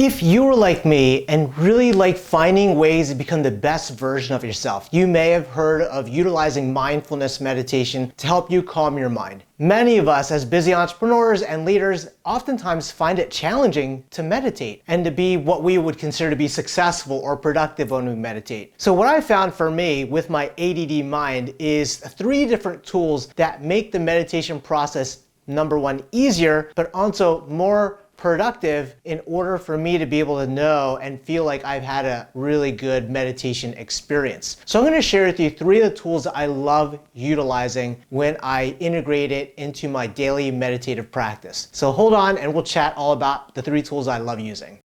If you were like me and really like finding ways to become the best version of yourself, you may have heard of utilizing mindfulness meditation to help you calm your mind. Many of us as busy entrepreneurs and leaders oftentimes find it challenging to meditate and to be what we would consider to be successful or productive when we meditate. So what I found for me with my ADD mind is 3 different tools that make the meditation process, number 1, easier, but also more productive in order for me to be able to know and feel like I've had a really good meditation experience. So I'm going to share with you 3 of the tools that I love utilizing when I integrate it into my daily meditative practice. So hold on and we'll chat all about the 3 tools I love using.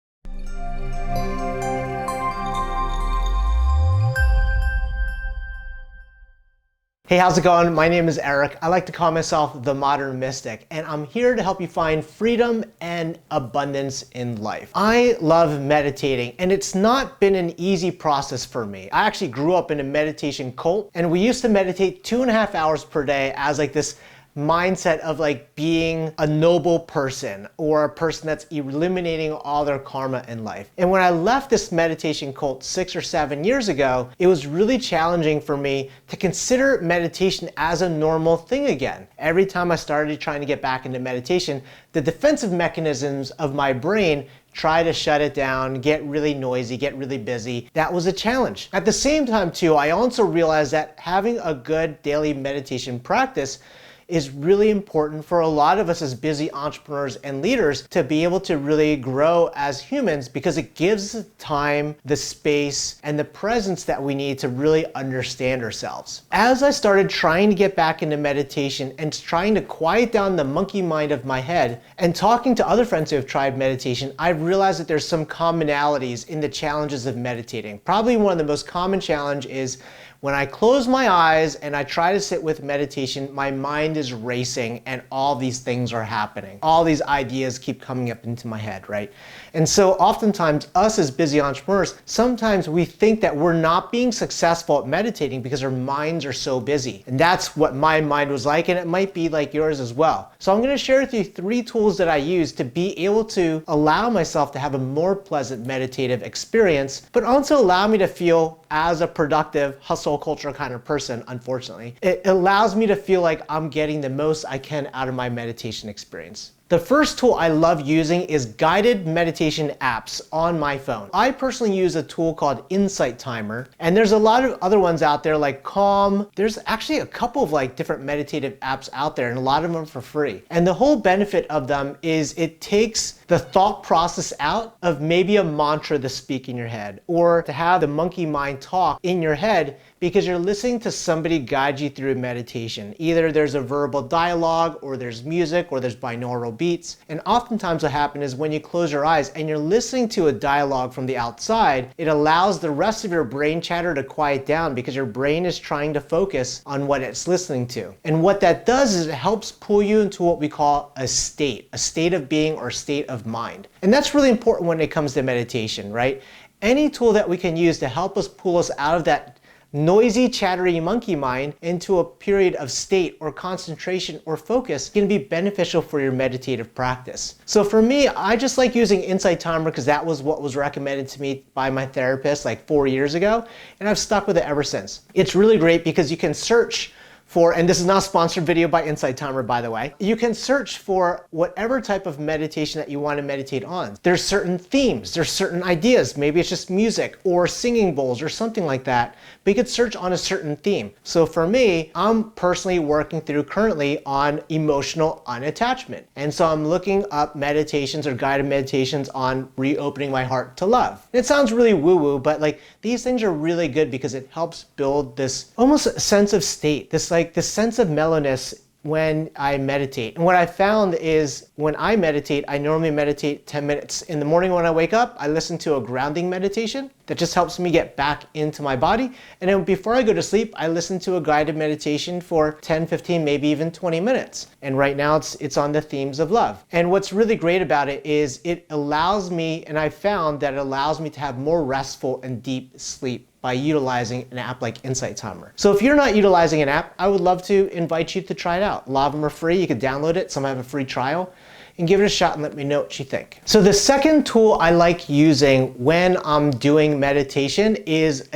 Hey, how's it going? My name is Eric. I like to call myself the modern mystic, and I'm here to help you find freedom and abundance in life. I love meditating, and it's not been an easy process for me. I actually grew up in a meditation cult, and we used to meditate 2.5 hours per day as like this mindset of like being a noble person or a person that's eliminating all their karma in life. And when I left this meditation cult 6 or 7 years ago, it was really challenging for me to consider meditation as a normal thing again. Every time I started trying to get back into meditation, the defensive mechanisms of my brain try to shut it down, get really noisy, get really busy. That was a challenge. At the same time too, I also realized that having a good daily meditation practice is really important for a lot of us as busy entrepreneurs and leaders to be able to really grow as humans, because it gives the time, the space, and the presence that we need to really understand ourselves. As I started trying to get back into meditation and trying to quiet down the monkey mind of my head and talking to other friends who have tried meditation, I realized that there's some commonalities in the challenges of meditating. Probably one of the most common challenge is when I close my eyes and I try to sit with meditation, my mind is racing and all these things are happening. All these ideas keep coming up into my head, right? And so oftentimes us as busy entrepreneurs, sometimes we think that we're not being successful at meditating because our minds are so busy. And that's what my mind was like, and it might be like yours as well. So I'm going to share with you 3 tools that I use to be able to allow myself to have a more pleasant meditative experience, but also allow me to feel as a productive hustle culture kind of person. Unfortunately, it allows me to feel like I'm getting the most I can out of my meditation experience. The first tool I love using is guided meditation apps on my phone. I personally use a tool called Insight Timer, and there's a lot of other ones out there like Calm. There's actually a couple of like different meditative apps out there, and a lot of them are for free. And the whole benefit of them is it takes the thought process out of maybe a mantra to speak in your head or to have the monkey mind talk in your head, because you're listening to somebody guide you through meditation. Either there's a verbal dialogue, or there's music, or there's binaural beats. And oftentimes what happens is when you close your eyes and you're listening to a dialogue from the outside, it allows the rest of your brain chatter to quiet down because your brain is trying to focus on what it's listening to. And what that does is it helps pull you into what we call a state of being or state of mind. And that's really important when it comes to meditation, right? Any tool that we can use to help us pull us out of that noisy, chattery monkey mind into a period of state or concentration or focus can be beneficial for your meditative practice. So for me, I just like using Insight Timer because that was what was recommended to me by my therapist like 4 years ago, and I've stuck with it ever since. It's really great because you can search for, and this is not a sponsored video by Insight Timer, by the way, you can search for whatever type of meditation that you want to meditate on. There's certain themes, there's certain ideas, maybe it's just music or singing bowls or something like that, but you could search on a certain theme. So for me, I'm personally working through currently on emotional unattachment. And so I'm looking up meditations or guided meditations on reopening my heart to love. It sounds really woo-woo, but like these things are really good because it helps build this almost sense of state, this sense of mellowness when I meditate. And what I found is when I meditate, I normally meditate 10 minutes. In the morning when I wake up, I listen to a grounding meditation that just helps me get back into my body. And then before I go to sleep, I listen to a guided meditation for 10, 15, maybe even 20 minutes. And right now it's on the themes of love. And what's really great about it is it allows me, and I found that it allows me to have more restful and deep sleep by utilizing an app like Insight Timer. So if you're not utilizing an app, I would love to invite you to try it out. A lot of them are free. You can download it. Some have a free trial. and give it a shot and let me know what you think. So the second tool I like using when I'm doing meditation is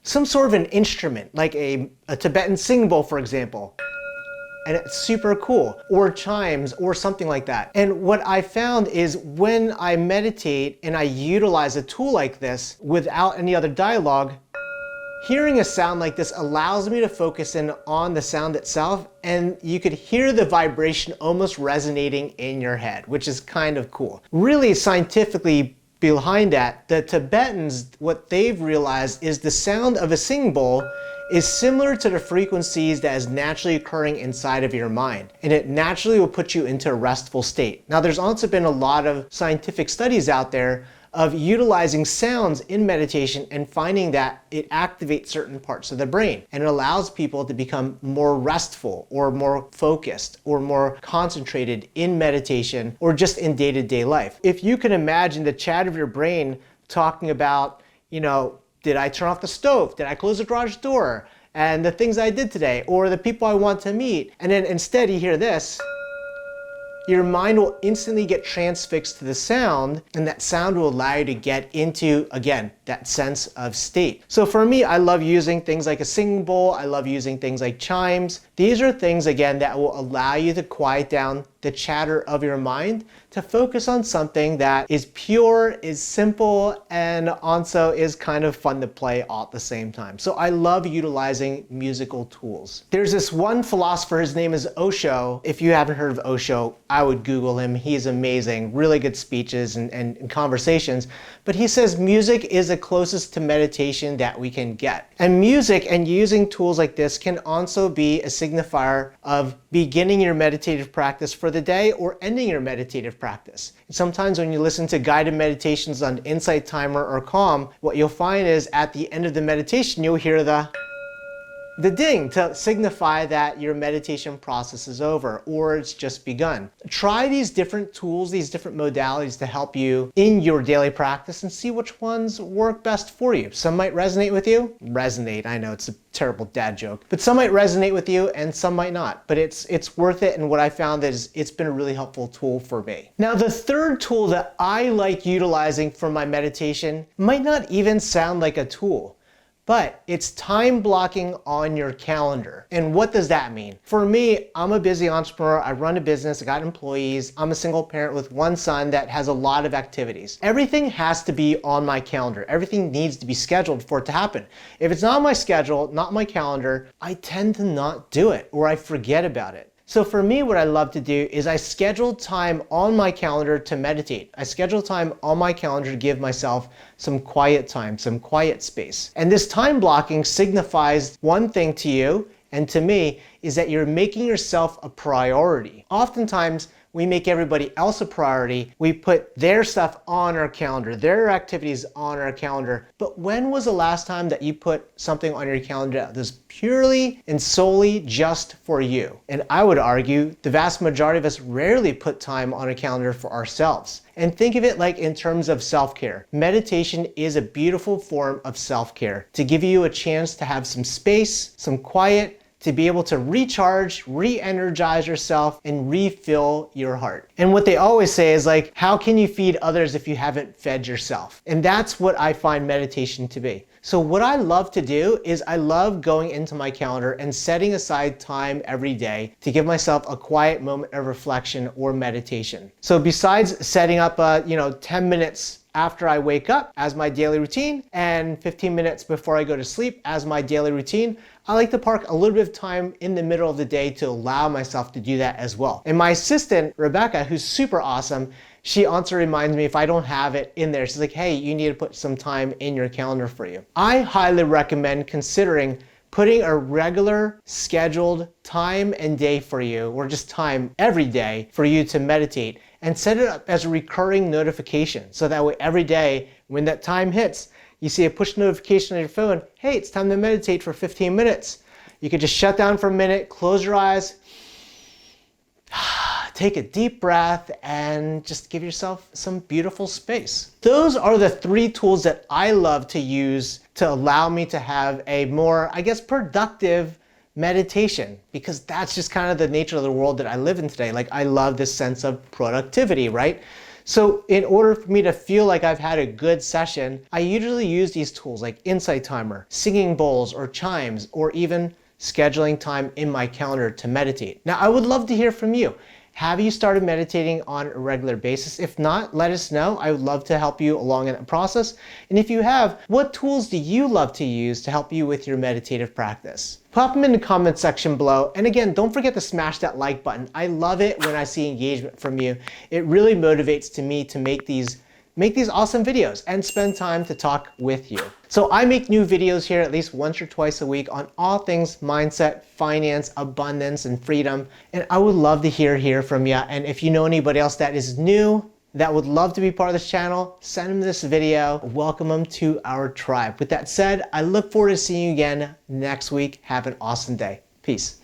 some sort of an instrument, like a Tibetan singing bowl, for example. And it's super cool, or chimes or something like that. And what I found is when I meditate and I utilize a tool like this without any other dialogue, hearing a sound like this allows me to focus in on the sound itself, and you could hear the vibration almost resonating in your head, which is kind of cool. Really scientifically behind that, the Tibetans, what they've realized is the sound of a singing bowl is similar to the frequencies that is naturally occurring inside of your mind, and it naturally will put you into a restful state. Now, there's also been a lot of scientific studies out there of utilizing sounds in meditation and finding that it activates certain parts of the brain, and it allows people to become more restful or more focused or more concentrated in meditation or just in day-to-day life. If you can imagine the chat of your brain talking about, did I turn off the stove? Did I close the garage door? And the things I did today, or the people I want to meet. And then instead you hear this, your mind will instantly get transfixed to the sound, and that sound will allow you to get into, again, that sense of state. So for me, I love using things like a singing bowl. I love using things like chimes. These are things, again, that will allow you to quiet down the chatter of your mind to focus on something that is pure, is simple, and also is kind of fun to play all at the same time. So I love utilizing musical tools. There's this one philosopher, his name is Osho. If you haven't heard of Osho, I would Google him. He's amazing, really good speeches and conversations. But he says music is the closest to meditation that we can get. And music and using tools like this can also be a signifier of beginning your meditative practice for the day or ending your meditative practice. And sometimes when you listen to guided meditations on Insight Timer or Calm, what you'll find is at the end of the meditation, you'll hear the ding to signify that your meditation process is over or it's just begun. Try these different tools, these different modalities to help you in your daily practice and see which ones work best for you. Some might resonate with you. Resonate, I know it's a terrible dad joke, but some might resonate with you and some might not, but it's worth it. And what I found is it's been a really helpful tool for me. Now, the third tool that I like utilizing for my meditation might not even sound like a tool, but it's time blocking on your calendar. And what does that mean? For me, I'm a busy entrepreneur. I run a business, I got employees. I'm a single parent with one son that has a lot of activities. Everything has to be on my calendar. Everything needs to be scheduled for it to happen. If it's not on my schedule, not my calendar, I tend to not do it or I forget about it. So for me, what I love to do is I schedule time on my calendar to meditate. I schedule time on my calendar to give myself some quiet time, some quiet space. And this time blocking signifies one thing to you and to me is that you're making yourself a priority. Oftentimes, we make everybody else a priority. We put their stuff on our calendar, their activities on our calendar. But when was the last time that you put something on your calendar that was purely and solely just for you? And I would argue the vast majority of us rarely put time on a calendar for ourselves. And think of it like in terms of self-care. Meditation is a beautiful form of self-care to give you a chance to have some space, some quiet, to be able to recharge, re-energize yourself, and refill your heart. And what they always say is like, how can you feed others if you haven't fed yourself? And that's what I find meditation to be. So what I love to do is I love going into my calendar and setting aside time every day to give myself a quiet moment of reflection or meditation. So besides setting up 10 minutes after I wake up as my daily routine and 15 minutes before I go to sleep as my daily routine, I like to park a little bit of time in the middle of the day to allow myself to do that as well. And my assistant, Rebecca, who's super awesome, she also reminds me if I don't have it in there, she's like, hey, you need to put some time in your calendar for you. I highly recommend considering putting a regular scheduled time and day for you, or just time every day for you to meditate, and set it up as a recurring notification. So that way every day when that time hits, you see a push notification on your phone, hey, it's time to meditate for 15 minutes. You could just shut down for a minute, close your eyes, take a deep breath, and just give yourself some beautiful space. Those are the three tools that I love to use to allow me to have a more, productive meditation, because that's just kind of the nature of the world that I live in today. Like, I love this sense of productivity, right? So in order for me to feel like I've had a good session, I usually use these tools like Insight Timer, singing bowls or chimes, or even scheduling time in my calendar to meditate. Now, I would love to hear from you. Have you started meditating on a regular basis? If not, let us know. I would love to help you along in that process. And if you have, what tools do you love to use to help you with your meditative practice? Pop them in the comment section below. And again, don't forget to smash that like button. I love it when I see engagement from you. It really motivates me to make these awesome videos and spend time to talk with you. So I make new videos here at least once or twice a week on all things mindset, finance, abundance, and freedom. And I would love to hear from you. And if you know anybody else that is new, that would love to be part of this channel, send them this video, welcome them to our tribe. With that said, I look forward to seeing you again next week. Have an awesome day. Peace.